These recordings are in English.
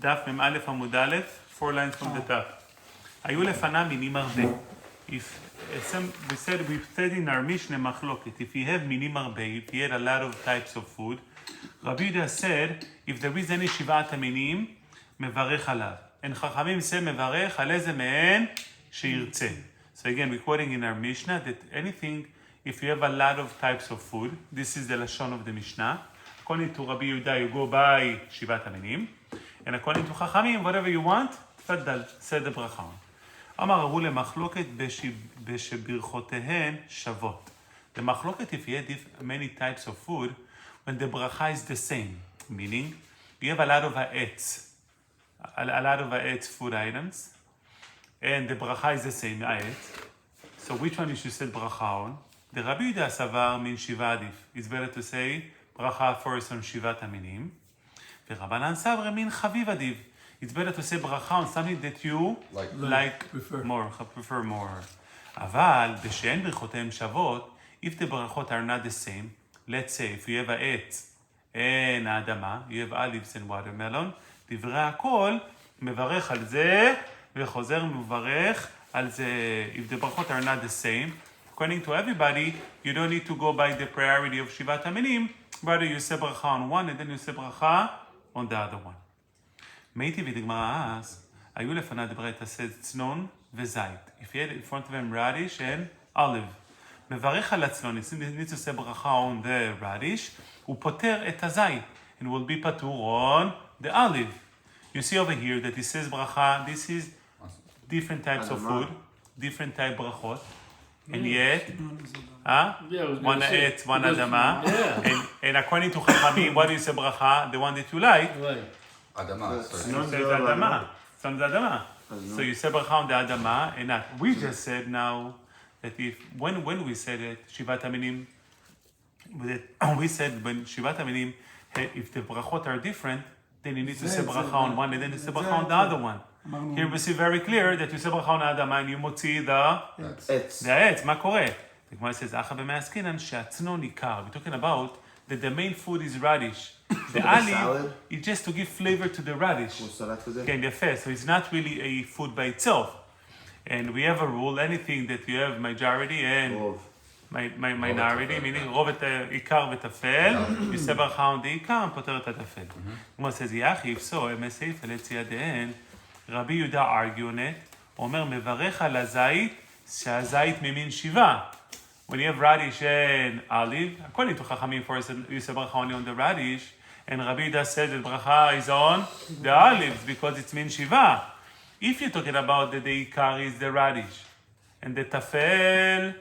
דף מ"א עמוד א', 4 lines from the top. היו לפניו מינים הרבה. We said in our Mishnah מחלוקת, if you have מינים הרבה, if you had a lot of types of food, רבי יהודה said, if there is any שבעת המינים, מברך עליו. And חכמים said, מברך על איזה מהן שירצה. So again, we're quoting in our Mishnah that anything, if you have a lot of types of food, this is the Lashon of the Mishnah. According to Rabbi Yehuda, you go by Shivat HaMinim. And according to Chachamim, whatever you want, תפדל, said the bracha. אמר אמרו למחלוקת בשברכותיהן שוות. The מחלוקת, if you have many types of food, when the bracha is the same, meaning you have a lot of ha'etz food items, and the bracha is the same ha'etz. So which one you should say bracha on? The Rabbi Yehuda savar min shiva adif. It's better to say bracha first on shivat haminim. ורבנן סבר min chaviv adif. It's better to say bracha on something that you prefer more. אבל בשאין ברכותיהם שוות, if the brachot are not the same, let's say if you have העץ and האדמה, you have olives and watermelon, דברי הכל מברך על זה וחוזר מברך על זה. If the brachot are not the same, according to everybody, you don't need to go by the priority of shivat haminim, rather you say bracha on one and then you say bracha on the other one. מייתי ודגמרא אז, היו לפניו דברי תעשה צנון וזית. If you had in front of him radish and olive. מברך על הצנון, you need to say ברכה on the radish, הוא פותר את הזית, and will be פטור on the olive. You see over here that it says ברכה, this is different types of food, different type ברכות, and yet, one העץ, one אדמה, and according to חכמים, what do you say ברכה? The one that you like? Adama. Some Adama. So you say bracha on the Adama, and not. We just said now that when we said it, Shivat HaMinim, we said when Shivat HaMinim, if the brachot are different, then you need to say bracha on one, and then you say bracha on the other one. Here we see very clear that you say bracha on the Adama, and you motzi the etz. מה קורה? The Gemara says, "Acha b'me'askinan she'atznon ikar." We're talking about that the main food is radish. The olive is just to give flavor to the radish. Okay, so it's not really a food by itself. And we have a rule, anything that you have majority and minority, meaning רוב את העיקר וטפל, you say ברכה on the עיקר, פותר את הטפל. כמו says, יחי, if so, הם סעיף על ידיהן, רבי יהודה argue on it, אומר, מברך על הזית, שהזית ממין שיבה. When you have radish and olive, according to Chachamim, first you say bracha only on the radish, and Rabbi Yehuda said that bracha is on the olives because it's min shiva. If you're talking about that the ikar is the radish, and the tafel,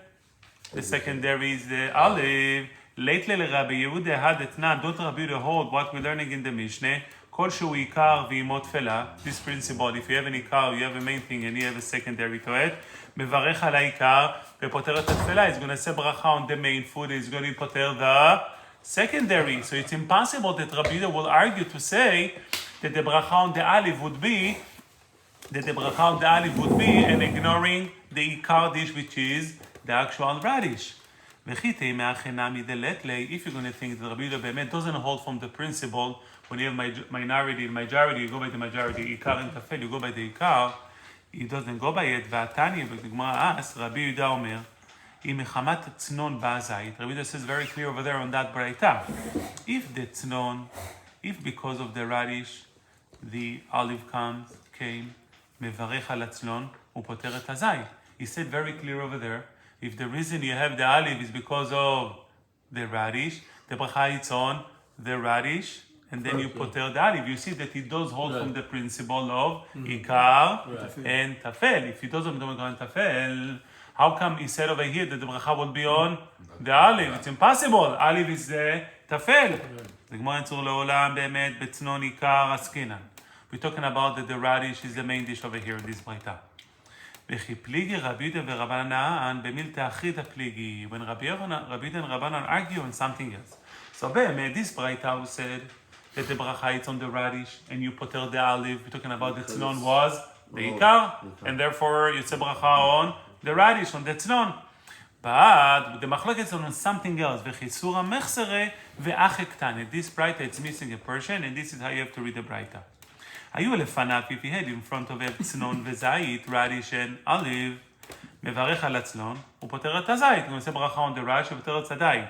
the secondary is the olive, lately Rabbi Yehuda had it not, don't Rabbi Yehuda hold what we're learning in the Mishnah, kol shu ikar v'imo tfela, this principle, if you have an ikar, you have a main thing, and you have a secondary to it, מברך על העיקר ופותר את התפילה. He's going to say bracha on the main food. He's going to פותר the secondary. So it's impossible that Rabbi Yehuda will argue to say that the bracha on the olive would be and ignoring the עיקר dish, which is the actual radish. וכי תימא חינמי דלתלי, if you're going to think that Rabbi Yehuda באמת doesn't hold from the principle, when you have minority and majority, you go by the majority, עיקר and תפל, you go by the עיקר, he doesn't go by it, והתניא, בגמרא אס, רבי יהודה אומר, אם מחמת צנון בא זית, רבי יהודה says very clear over there on that ברייתא, if the צנון, if because of the radish, the olive came, מברך על הצנון, הוא פותר את הזית. He said very clear over there, if the reason you have the olive is because of the radish, the bracha is on the radish, and then you poter the olive. You see that he does hold from the principle of ikar and tafel. If he doesn't go on tafel, how come he said over here that the bracha will be on the olive? It's impossible. Olive is the tafel. The Gemara in Tzur Le'olam be'emet betznon ikar askinan. We're talking about that the radish is the main dish over here in this braita. וכי פליגי רבי יהודה ורבנן במילתא אחריתא פליגי. When Rabbi Yehuda and Rabbanan argue on something else. So באמת, this braita said that the bracha is on the radish, and you poter the olive. We're talking about the tznon was the ikar, and therefore you say bracha on the radish, on the tznon. But the machlokes is on something else. V'chisura mechsere ve'ache ktane. This braita it's missing a portion, and this is how you have to read the braita. היו לפניו, if he had in front of him צנון וזית, radish and olive, מברך על הצנון, הוא פותר את הזית, הוא עושה ברכה on the radish ופותר את הזית.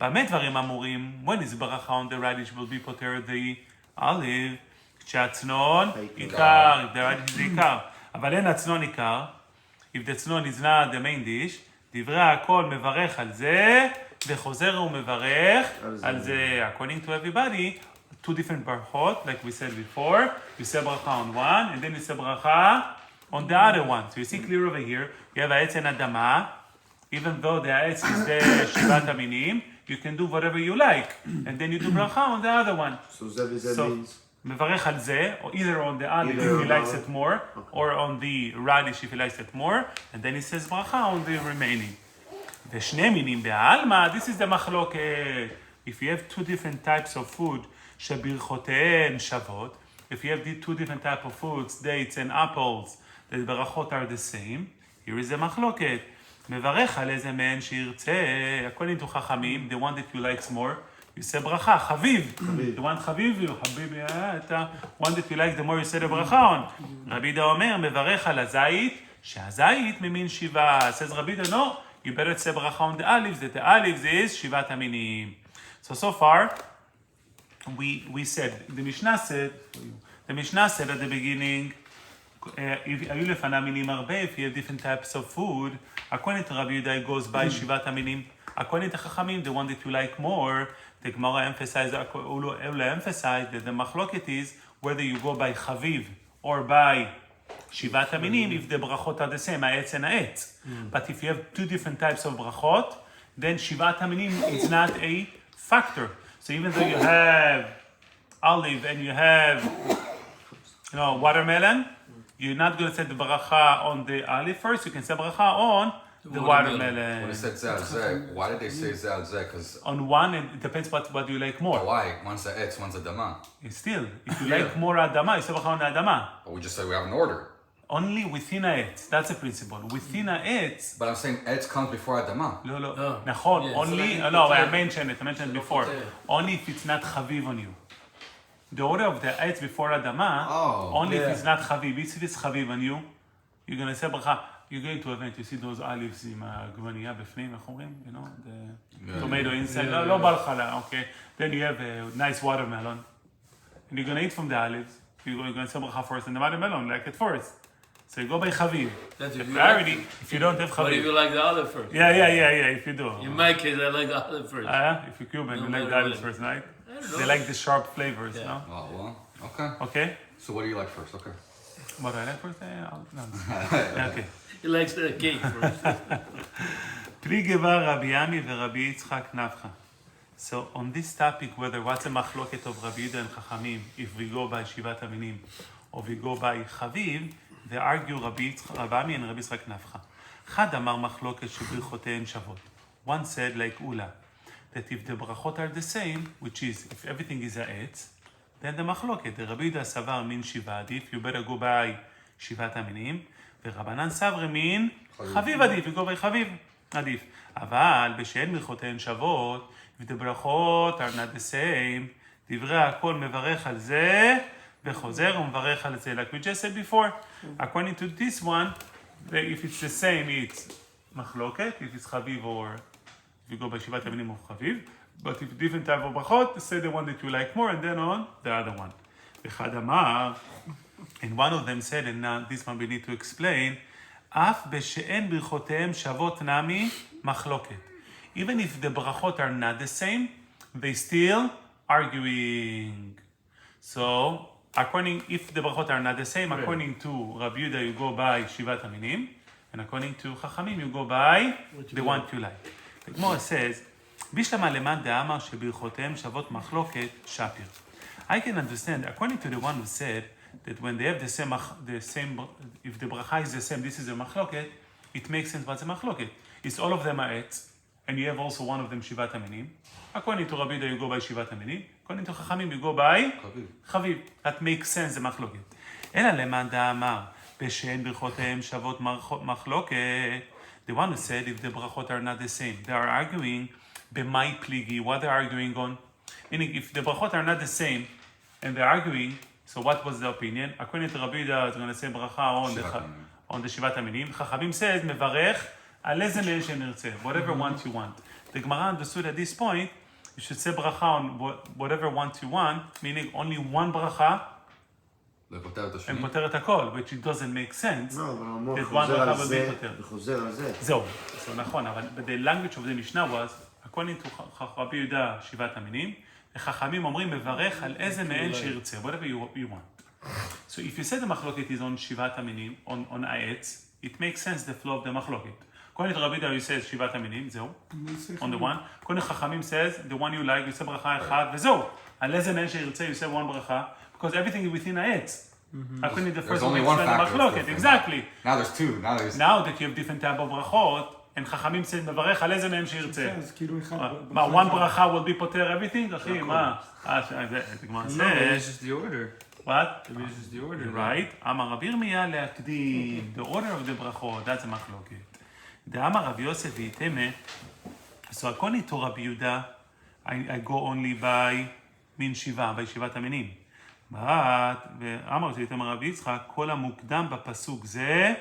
במה דברים אמורים? When is ברכה on the radish will be פותר the olive, כשהצנון עיקר, if the radish זה עיקר. אבל אין הצנון עיקר, if the צנון is not the main dish, דברי הכל מברך על זה, וחוזר ומברך על זה. According to everybody, two different berachot, like we said before. You say bracha on one, and then you say bracha on the other one. So you see clear over here, you have העץ and אדמה, even though the העץ is the שבעת המינים, you can do whatever you like, and then you do bracha on the other one. So זה means? מברך על זה, or either on the olive if he likes it more, or on the radish if he likes it more, and then he says bracha on the remaining. ושני מינים בעלמא, this is the מחלוקת. If you have two different types of food, שברכותיהן שוות, if you have the two different types of foods, dates and apples, the berachot are the same, here is the מחלוקת. מברך על איזה מהן שירצה, according to חכמים, the one that you like more, you say ברכה, חביב. The one חביב, את one that you like the more you say the ברכה on. רבי דה אומר, מברך על הזית, שהזית ממין שבעה. says רבי דה, no, you better say ברכה on the olives, that the olives is שבעת המינים. So far, we said, the Mishnah said at the beginning, היו לפניו מינים הרבה, if you have different types of food, according to Rabbi Yehuda, it goes by שבעת המינים. According to Chachamim, the one that you like more, the Gemara emphasized that the machloket is whether you go by chaviv or by shivat haminim, if the brachot are the same, ha'etz and ha'etz. But if you have two different types of brachot, then shivat haminim is not a factor. So even though you have olive and you have, watermelon, you're not going to say the bracha on the olive first. You can say bracha on the watermelon. When it said zeh, why did they say zeh? Because on one, it depends what you like more. Why? One's the etz, one's the dama. Still, if you like more adama, you say bracha on the adama. But we just say we have an order. Only within העץ, that's the principle. Within העץ. But I'm saying etz comes before adama. לא. נכון, only, no, I mentioned it before. Only if it's not chaviv on you. The order of the העץ before adama, only if it's not chaviv. If it's chaviv on you, you're going to say bracha. You go into an event, you see those olives עם העגבנייה בפנים, איך אומרים? The tomato inside, לא בא לך לה, okay. Then you have a nice watermelon. And you're going to eat from the olives. You're going to say bracha first, and the watermelon, like it first. So you go by chaviv. If you don't have chaviv. What if you like the olive first? Yeah, if you do. In my case, I like the olive first. If you're Cuban, you like the olives first, right? They like the sharp flavors, no? Oh, well, okay. Okay? So what do you like first? Okay. What do I like first? No. Okay. He likes the cake first. פרי גבר רבי ימי ורבי יצחק נפחא. So on this topic, what's a machloket of Rabbi Yehuda and Chachamim, if we go by Shivat Aminim, or we go by Chaviv, they argue Rabbi Yami and Rabbi Yitzchak Nafcha. Chad amar machloket שברכותיהן שוות. One said like Ula, that if the brachot are the same, which is, if everything is ha'etz, then the machloket, the Rabbi Yehuda savar min shiva adif, you better go by Shivat Aminim, ורבנן סברי min Chaviv adif, you go by Chaviv adif. אבל בשאין ברכותיהן שוות, if the brachot are not the same, דברי הכל מברך על זה, וחוזר ומברך על זה. Like we just said before, according to this one, if it's the same, it's מחלוקת, if it's חביב or if you go by שבעת המינים of חביב, but if different type of brachot, say the one that you like more and then on the other one. אחד אמר, and one of them said, and now this one we need to explain, אף בשאין ברכותיהם שוות נמי מחלוקת. Even if the berachot are not the same, they still arguing. So, if the berachot are not the same, according to Rabbi Yehuda, you go by Shivat Aminim, and according to Chachamim, you go by the one you like. The Gemara says, Bishlama leman de'amar shebirchotehem shavot machloket shapir. I can understand, according to the one who said that when they have the same, if the bracha is the same, this is a machloket, it makes sense what's a machloket. It's all of them are etz, and you have also one of them Shivat Aminim. According to Rabbi Yehuda, you go by Shivat Aminim. According to Chachamim, you go by Chaviv. That makes sense, the מחלוקת. אלא למאן דאמר, בשאין ברכותיהם שוות מחלוקת. The one who said, if the brachot are not the same, they are arguing, במאי פליגי, what they're arguing on. Meaning, if the brachot are not the same, and they're arguing, So what was the opinion? According to Rabbi Yehuda, it's going to say bracha on the Shivat Aminim. Chachamim says, mevarech על איזה מהן שנרצה, whatever one you want. The Gemara understood at this point, you should say bracha on whatever one you want, meaning only one bracha, and פותר את הכל, which it doesn't make sense. לא, אבל המוח that one חוזר על bracha will be זה, פותר. וחוזר על זה. זהו, זה נכון, אבל the language of the Mishnah was, according to רבי יהודה שיבת המינים, וחכמים אומרים, מברך על איזה מהן שירצה, whatever you want. So if you say the מחלוקת is on שיבת המינים, on העץ, it makes sense the flow of the מחלוקת. According to Rabbi Yehuda, you say שיבת המינים, זהו, on the one. According to חכמים says, the one you like, you say ברכה אחד, וזהו. על איזה מהן שירצה, you say one ברכה, because everything is within העץ. According to the first one, one factor מחלוקת, exactly. Now there's two. Now that you have different type of ברכות, and חכמים said, מברך על איזה מהם שירצה. אז כאילו אחד... מה, one ברכה will be פותר everything? אחי, מה? זה כבר No, it's just the order. What? Maybe it's just the order. Right. אמר רבי ירמיה להקדים, the order of the ברכות, that's a מחלוקת. דאמר רבי יוסף ויתמה, so according to רבי יהודה, I go only by מין שיבה, by שיבת המינים. ואמר ויתמה רבי יצחק, כל המוקדם בפסוק זה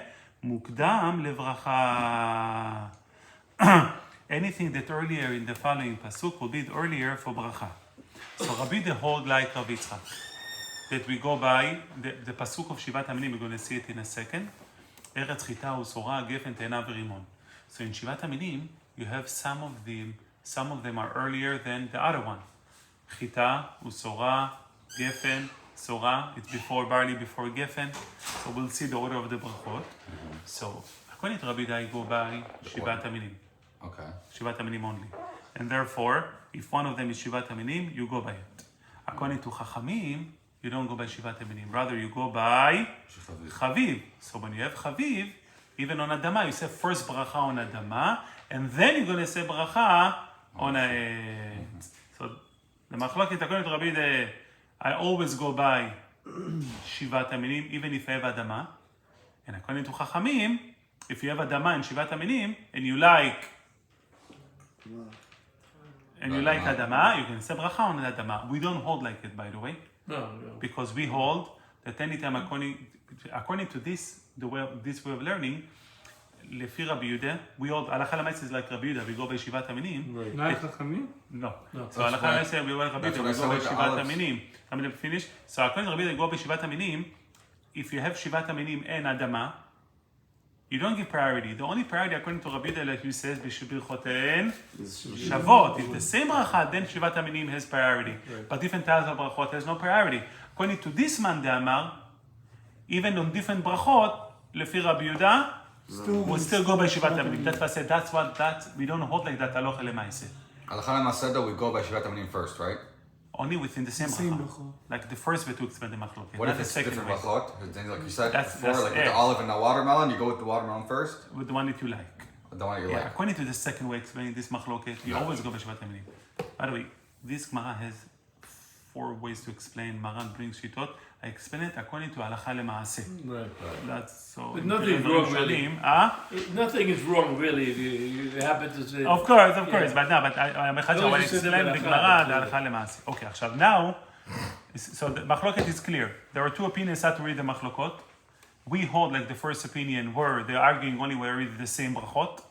מוקדם לברכה. Anything that earlier in the following pasuk will be earlier for bracha. So Rabbi the hold like Rabbi Yitzchak. That we go by the pasuk of Shivat Aminim, we're going to see it in a second. Eretz chita usora, gefen te'ena v'rimon. So in Shivat Aminim, you have some of them are earlier than the other one. Chita, usora, gefen, sora, it's before barley, before gefen. So we'll see the order of the brachot. So according to Rabbi Yehuda, I go by Shivat Aminim. Okay. Shivat Aminim only. And therefore, if one of them is Shivat Aminim, you go by it. According to Chachamim, you don't go by Shivat Aminim. Rather, you go by Chaviv. So when you have Chaviv, even on Adama, you say first bracha on Adama, and then you're going to say bracha on a... So the Machlokit, according to Rabbi Yehuda, I always go by Shivat Aminim, even if I have Adama. And according to Chachamim, if you have Adama and Shivat Aminim, and you like Adama, you can say bracha on Adama. We don't hold like it, by the way. No. Because we hold that anytime according to this way of learning, לפי רבי יהודה, we hold, הלכה למעשה is like רבי יהודה, we go by שיבת המינים. תנאי חכמים? No. So הלכה למעשה, we go by רבי יהודה, we go by שיבת המינים. I'm going to finish. So according to רבי יהודה, we go by שיבת המינים. If you have שיבת המינים and אדמה, you don't give priority. The only priority according to Rabbi Yehuda, like you said, ברכותיהן שוות. If the same bracha, then שיבת המינים has priority. But different types of ברכות has no priority. According to this man דאמר, even on different ברכות, לפי רבי יהודה, we'll still go by שיבת המינים. That's why I said, we don't hold like that הלכה למעשה. Halacha l'maaseh though, we go by Shivat Aminim first, right? Only within the same bracha. Like the first vetuk spend the machlokes. What not if the it's second different way. brachot? Then, like you said That's before, like with it. the olive and the watermelon, you go with the watermelon first? With the one that you like. The one you Yeah, like. according to the second way explaining this machloket, you always go by Shivat Aminim. By the way, this Gemara has 4 ways to explain. Maran brings shitot. I explain it according to halacha lemaaseh. Right. That's so. But nothing wrong really. Nothing is wrong really if you happen to say... Of course, but no, but I'm going to explain the Gemara, the halacha lemaaseh. Okay, עכשיו, now, so the machloket is clear. There are 2 opinions how to read the machlokot. We hold like the first opinion where they're arguing only where we read the same brachot.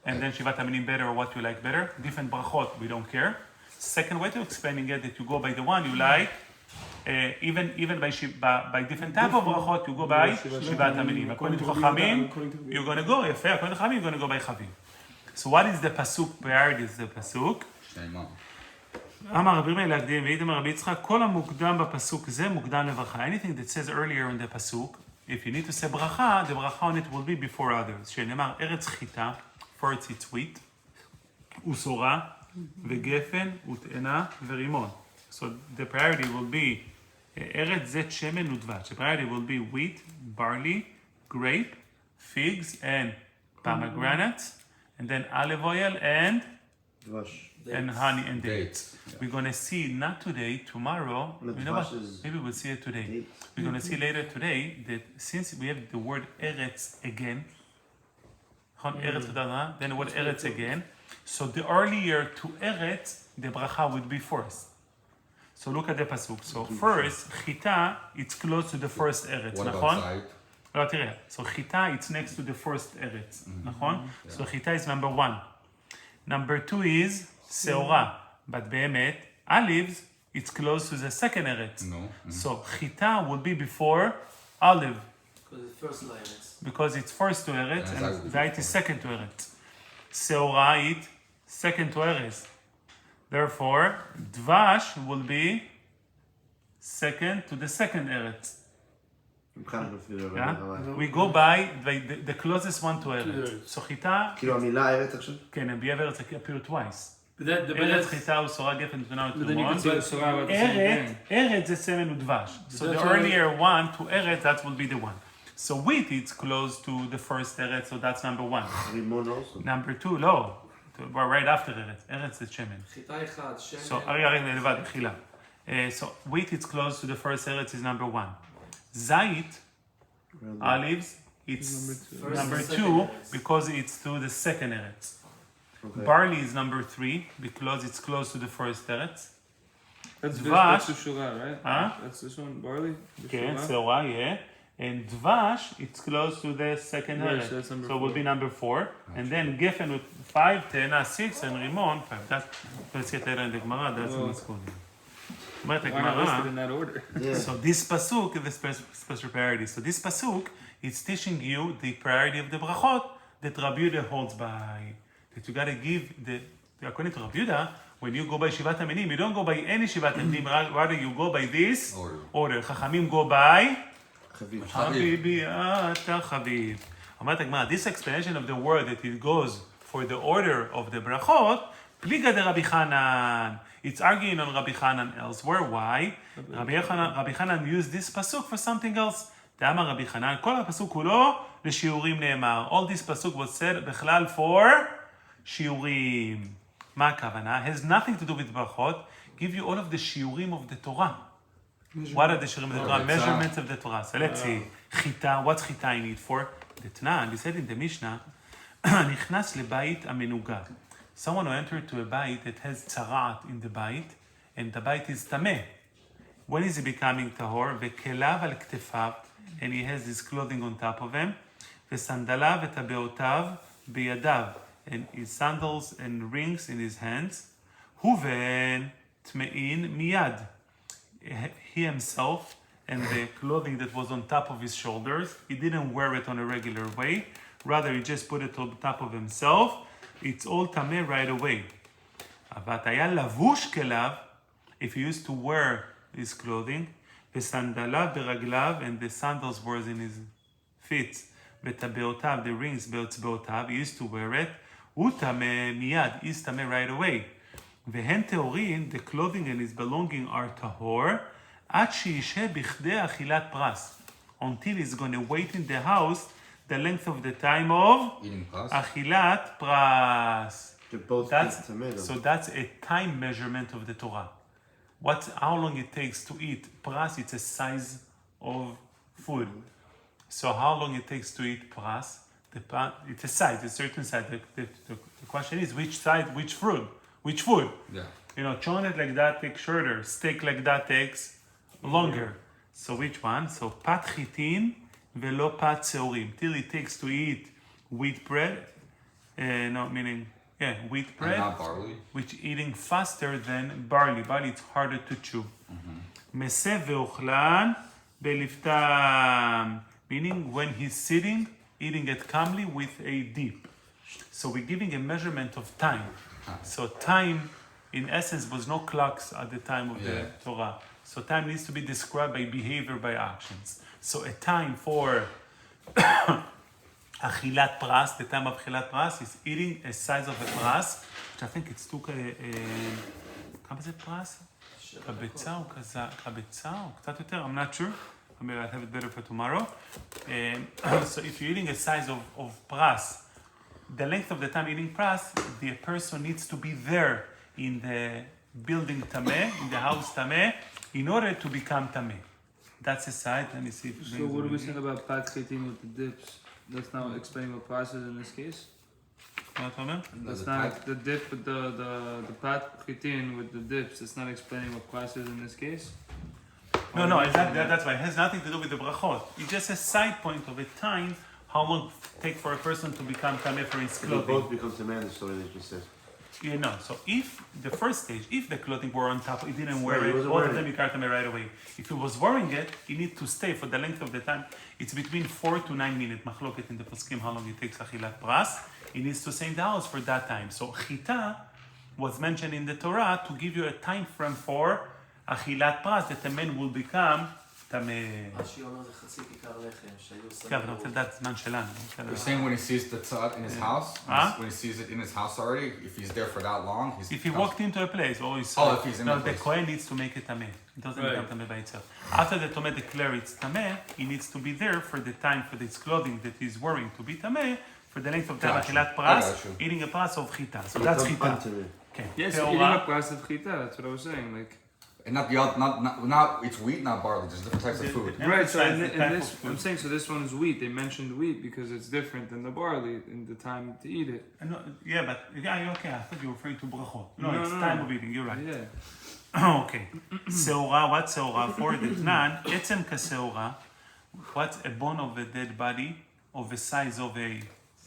And then Shivat Aminim better or what you like better. Different brachot, we don't care. Second way to explaining it, that you go by the one you like, even by different type of brachot, you go by Shivat Aminim. According to Chachamim, you're going to go, according to Chachamim, you're going to go by Chaviv. So what is the pasuk? Priority is the pasuk. אמר רבי ירמיה להקדים, ואיתמר רבי יצחק, כל המוקדם בפסוק זה מוקדם לברכה. Anything that says earlier in the pasuk, if you need to say bracha, the bracha on it will be before others. שנאמר, ארץ חיטה, first it's wheat, וסורה, וגפן, ותאנה, ורימון. So the priority will be, ארץ זית שמן ודבש. The priority will be wheat, barley, grape, figs, and pomegranates, and then olive oil and honey and dates. We're going to see, not today, tomorrow. You know what? Maybe we'll see it today. We're going to see later today that since we have the word Eretz again, then the word Eretz again, so the earlier to Eretz, the bracha would be first. So look at the pasuk. So first, chita, it's close to the first eretz, What נכון? about side? לא, תראה. So chita, it's next to the first eretz, נכון? So chita is number 1. Number 2 is seora. But באמת, olives, it's close to the second eretz. No. So chita would be before olive. Because the first line is. Because it's first to eretz And and zait is second to eretz. Seora it second to eretz. Therefore, dvash will be second to the second eretz. Yeah? We go by the closest one to eretz. So chita, כאילו המילה ארץ עכשיו? כן, and בארץ appear twice. But that, but ארץ that's, חיטה וסורה גפן תמונה But then you can ותרומון. say the Surah about the same thing. ארץ זה סמל ודבש. So the that's earlier one to ארץ, that will be the one. So wheat, it's close to the first ארץ, so that's number 1. רימון also. Number 2, לא. We're right after ארץ. ארץ זה שמן. חיטה אחד, שמן. So, רגע, לבד, מחילה. So wheat, it's close to the first ארץ is number 1. זית, olives, it's First number and 2 second eretz. because it's to the second eretz. Okay. Barley is number 3 because it's close to the first eretz. That's Dvash. the Surah, right? Huh? That's this one, barley? The Okay, Surah? seora, yeah. And dvash, it's close to the second Right, eretz. so that's number So it will 4. be number 4. And then geffen with 5, tena 6, and rimon 5. That's, let's get that in the Gemara, that's in the school. אומרת Why not listed הגמרא, in that order? Yeah. so this pasuk is the special priority. So this pasuk is teaching you the priority of the berachot that Rabbi Yehuda holds by. That you gotta give according to Rabbi Yehuda, when you go by Shivat Aminim, you don't go by any Shivat Aminim, rather you go by this order. Chachamim go by חביב. Habibi ata Chaviv. אומרת הגמרא, this explanation of the word that it goes for the order of the berachot, pliga de Rabbi Chanan. It's arguing on Rabbi Chanan elsewhere. Why? Rabbi Chanan used this pasuk for something else. דאמר רבי חנן, כל הפסוק כולו לשיעורים נאמר. All this pasuk was said בכלל for שיעורים. מה הכוונה? Has nothing to do with ברכות. Give you all of the שיעורים of the Torah. What are the שיעורים of the Torah? Measurements of the Torah. So let's see. חיטה, what's חיטה in it for? The Tanan, we said in the Mishnah, נכנס לבית המנוגה. Someone who entered to a bite that has צרעת in the bite, and the bite is tameh. When is he becoming tahor? וכליו על כתפיו, and he has his clothing on top of him, וסנדליו וטבעותיו בידיו, and his sandals and rings in his hands, ובן טמאין מיד. He himself and the clothing that was on top of his shoulders, he didn't wear it on a regular way, rather he just put it on top of himself, it's all tameh right away. אבל היה לבוש כליו, if he used to wear his clothing, וסנדליו ברגליו, and the sandals were in his feet, וטבעותיו, the rings באצבעותיו, he used to wear it, הוא טמא מיד, he's טמא right away. והן טהורין, the clothing and his belonging are טהור, עד שישהה בכדי אכילת פרס, until he's going to wait in the house the length of the time of Eating pras? אכילת פרס. both That's, tomato. so that's a time measurement of the Torah. How long it takes to eat pras, it's a size of food. So how long it takes to eat pras, it's a size, a certain size. The question is which side, which fruit, which food. Yeah. You know, chonet like that takes shorter, steak like that takes longer. So which one? So pat chitin velo pat seorim. Till it takes to eat wheat bread, wheat And bread, not barley? which eating faster than barley. Barley, it's harder to chew. מסב ואוכלן בלפתם. Meaning when he's sitting, eating it calmly with a dip. So we're giving a measurement of time. So time, in essence, was no clocks at the time of the Torah. So time needs to be described by behavior, by actions. So a time for אכילת פרס, the time of אכילת פרס is eating a size of a פרס, which I think it's took כמה זה פרס? קבצה או כזה, קבצה או קצת יותר, I'm not sure. Maybe I'll have it better for tomorrow. So if you're eating a size of pras, the length of the time eating pras, the person needs to be there in the building tameh, in the house tameh, in order to become tameh. That's a side. Let me see. So what are we saying about pat chitin with the dips? That's now explaining what process in this case? מה אתה אומר? That's not the dip with the pat chitin with the dips. It's not explaining what class is in this case. No, that's why. It has nothing to do with the brachot. It's just a side point of a time, how long it take for a person to become tameh for his They clothing. both become the man, the story that you said. You know, so if the first stage, if the clothing were on top, he didn't wear Right, he it, wasn't both of wearing them you cut them right away. If he was wearing it, he need to stay for the length of the time. It's between 4 to 9 minutes. Machloket in the poskim, how long it takes achilat pras. He needs to stay in the house for that time. So chita was mentioned in the Torah to give you a time frame for achilat pras, that the man will become tameh. רש"י אומר זה חצי כיכר לחם שהיו שמים כן, אני רוצה לדעת זמן שלנו. You're saying when he sees the tzad in his house, Huh? when he sees it in his house already, if he's there for that long, he's... If he walked into a place or he saw, if he's in no, the the place. Kohen needs to make it tameh. It doesn't Right. become tameh by itself. After the Tomeh declares it's tameh, he needs to be there for the time for this clothing that he's wearing to be tameh for the length of time. Gotcha. Achilat I pras, got you. eating a pras of chita. So that's Become chita. unto me. Okay. Yes, Teora, eating a class of chita. That's what I was saying. Like And not the other, not it's wheat, not barley, just different types of food. Yeah. right. So Emphasize in the type this, of food. I'm saying so. This one's wheat. They mentioned wheat because it's different than the barley in the time to eat it. No, yeah, but yeah, okay. I thought you were referring to brachot. No, No, it's no, time no. of eating. You're right. Yeah. Okay. Seora, what's seora for? The Tnan, etzem kaseora. What's a bone of a dead body of the size of a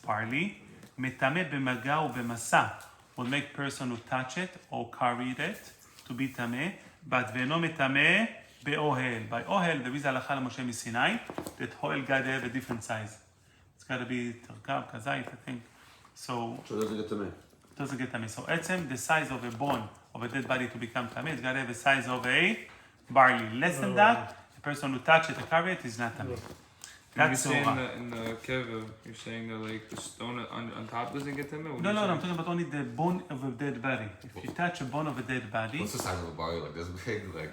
barley? Metame b'maga u'b'masa will make person who touch it or carry it to be tameh, but ve'eno metame be'ohel. By ohel, there is halacha l'Moshe Sinai that ohel got to have a different size. It's got to be terkab, kazait, I think. So So doesn't get to me. doesn't get tameh. So etzem, the size of a bone of a dead body to become tameh, it's got to have the size of a barley. Less than that, the person who touch it or carry it is not tameh. You're That's saying seora. that in the keva, you're saying that like the stone on top doesn't get them. No, I'm talking about only the bone of a dead body. If you touch a bone of a dead body, What's the size of a barley? Like this big? Like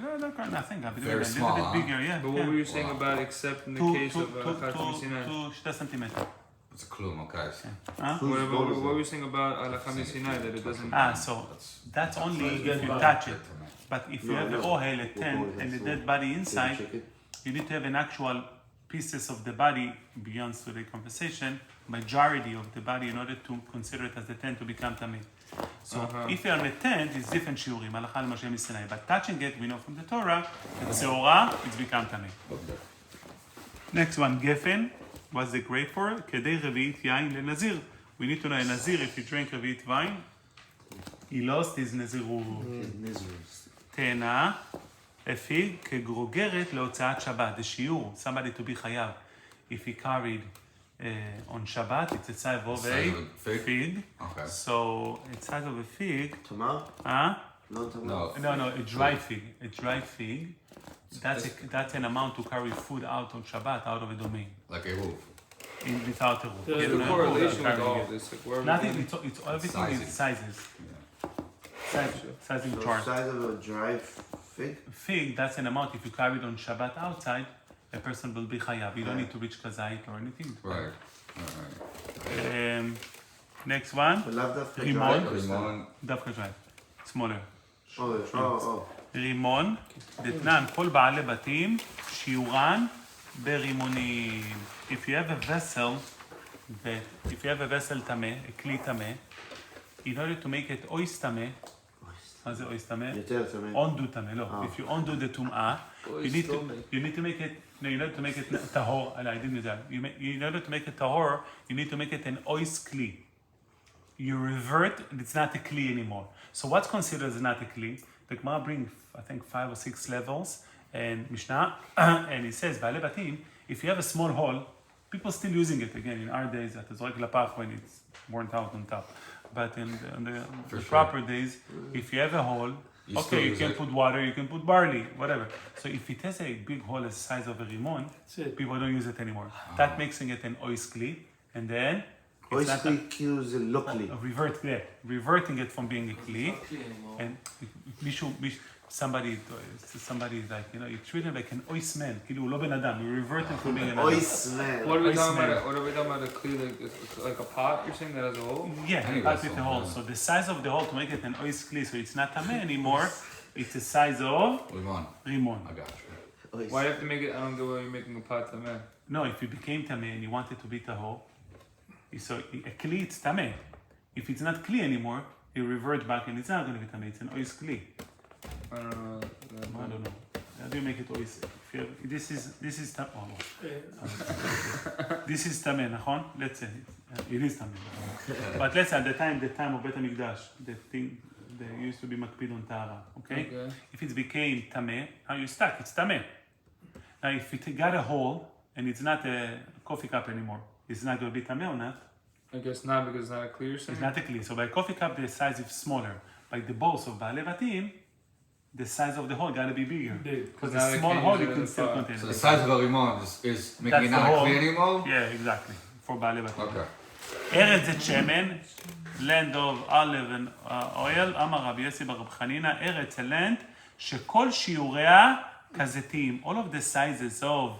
nothing. A Very little small, bit huh? bigger, yeah. But what were you saying about except in the case of Sinai? 2 centimeters. it's a clue, okay. Huh? What were you saying about Alacham Sinai that it doesn't? So that's only if you touch it. But if you have an ohel, a tent, and the dead body inside, you need to have an actual pieces of the body, beyond today conversation, majority of the body in order to consider it as the tent to become tameh. So if you're on a tent, it's different shiurim, halacha l'Moshe Sinai. But touching it, we know from the Torah, that seora, it's become tameh. Next one, gefen. What's the grape for? Kedei revi'it yain lenazir. We need to know a nazir, if you drink revi'it wine, he lost his nazirut. תאנה, הפיג כגרוגרת להוצאת שבת. The shiur, somebody to be chayav. If he carried on Shabbat, it's a size of a fig. Okay. So, it's size of a fig. Tamar? Huh? No, Tamar. No. No, a dry fig. A dry fig. That's an amount to carry food out on Shabbat, out of a domain. Like a roof. Without a roof. There's Yeah, a no, correlation with carrying all it. of this. Like where Nothing, it's everything Sizing. is sizes. Sizing So chart. size of a dry fig? Fig, that's an amount. If you carry it on Shabbat outside, a person will be chayav. You don't need to reach kazait or anything. Right. Next one, But lav dafka Rimon. dry? Rimon. דווקא dry. Smaller. Oh. רימון, דתנן, כל בעלי בתים, שיעורן ברימונים. If you have a vessel, טמא, a כלי טמא, in order to make it ois טמא, מה זה ois טמא? יותר טמא. undo טמא, לא. If you undo the טומאה, you need to make it, no, in order to make it טהור, I didn't do that. In order to make it טהור, you need to make it an ois כלי. You revert, and it's not a kli anymore. So what's considered as not a kli? The Gemara brings, I think, 5 or 6 levels, and Mishnah, and it says, Ba'alei batim, if you have a small hole, people still using it again in our days at the Zorek Lapach when it's burnt out on top. But in the proper days, if you have a hole, okay, you can put water, you can put barley, whatever. So if it has a big hole the size of a rimon, people don't use it anymore. That makes it an ois kli, and then Oisli kills a locally. reverting it from being a kli, Not clean anymore. and somebody like, you treat him like an ois man, כאילו הוא לא בן אדם, you revert him from being an adam. Ois man. What are we Ois talking man. about? What are we talking about? A clear like a pot? You're saying that as a whole? Yeah, Any part with vessel, the hole. yeah. So the size of the hole to make it an ois kli, so it's not tameh anymore, it's the size of Rimon. rimon. I got you. Ois. Why do you have to make it? I don't get why you're making a pot man. No, if you became tameh and you wanted to be tahor, so a kli it's tameh. If it's not kli anymore, it reverts back and it's not going to be tameh. It's an ois kli. I don't know. I don't know. How do you make it ois? This is tameh. Oh, this is tameh, נכון? Let's say it is tameh. But let's say at the time of Bet HaMikdash, the thing they used to be makpid on tahara. Okay? If it became tameh, now you're stuck. It's tameh. Now if it got a hole and it's not a coffee cup anymore, it's not going to be tameh or not? I guess not because it's not a clear It's thing. not a kli. So by coffee cup, the size is smaller. By the bowls of Baalei Batim, the size of the hole got to be bigger. Because Now the they small can hole use you it can as still a- contain So it. the size of a limon is making That's it the not whole- clean anymore? Yeah, exactly. For Baalei Batim. Okay. Eretz et Shemen, land of olive and oil, אמר רבי יוסי ברב חנינא, ארץ a land שכל שיעוריה כזיתים. All of the sizes of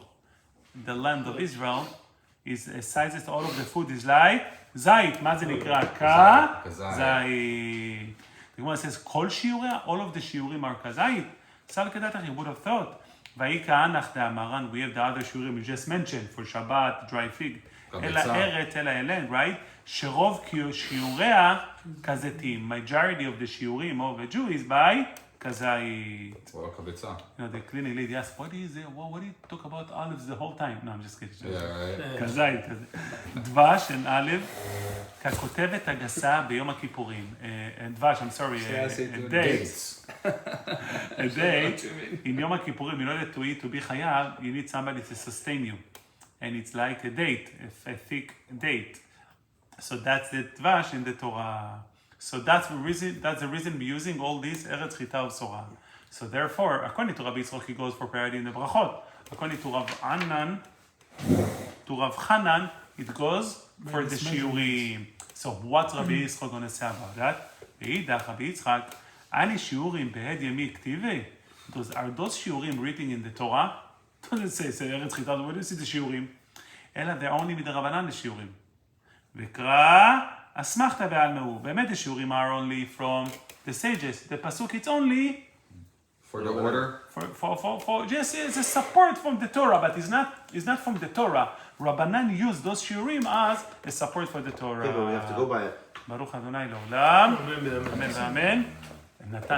the land of Israel is sizes, all of the food is like זית. מה זה נקרא? כזית. The Gemara says, כל שיעוריה, all of the שיעורים are כזית. סל כדתך, you would have thought. ויהי כהנך דאמרן, we have the other שיעורים you just mentioned, for Shabbat, dry fig. אלא ארץ, אלא land, right? שרוב שיעוריה כזיתים. Majority of the שיעורים of a Jew is by כזית. Or kavetza. You know, the cleaning lady asked, what do you talk about olives the whole time? No, I'm just kidding. Yeah. כזית. דבש and olive, ככותבת הגסה ביום הכיפורים. דבש, I'm sorry, a date. A date, in יום הכיפורים, in order to eat, to be חייב, you need somebody to sustain you. And it's like a date, a thick date. So that's the dvash in the Torah. So that's the reason we're using all these Eretz Chita of Sorah. So therefore, according to Rabbi Yitzchok, he goes for priority in the berachot. According to Rav Chanan, it goes for the shiurim. So what's Rabbi Yitzchok going to say about that? Ve'idach Rabbi Yitzchak, ani shiurim behed yemi ktivei. Are those shiurim written in the Torah? Doesn't say Eretz Chita. Where do you see the shiurim? אלא they're only מדרבנן לשיעורים. וקרא אסמכתא בעלמאו. באמת השיעורים are only from the sages. The pasuk, it's only For the order? for just it's a support from the Torah, but it's not from the Torah. Rabbanan use those shiurim as a support for the Torah. Okay, but we have to go by it. ברוך אדוני לעולם. אמן ואמן.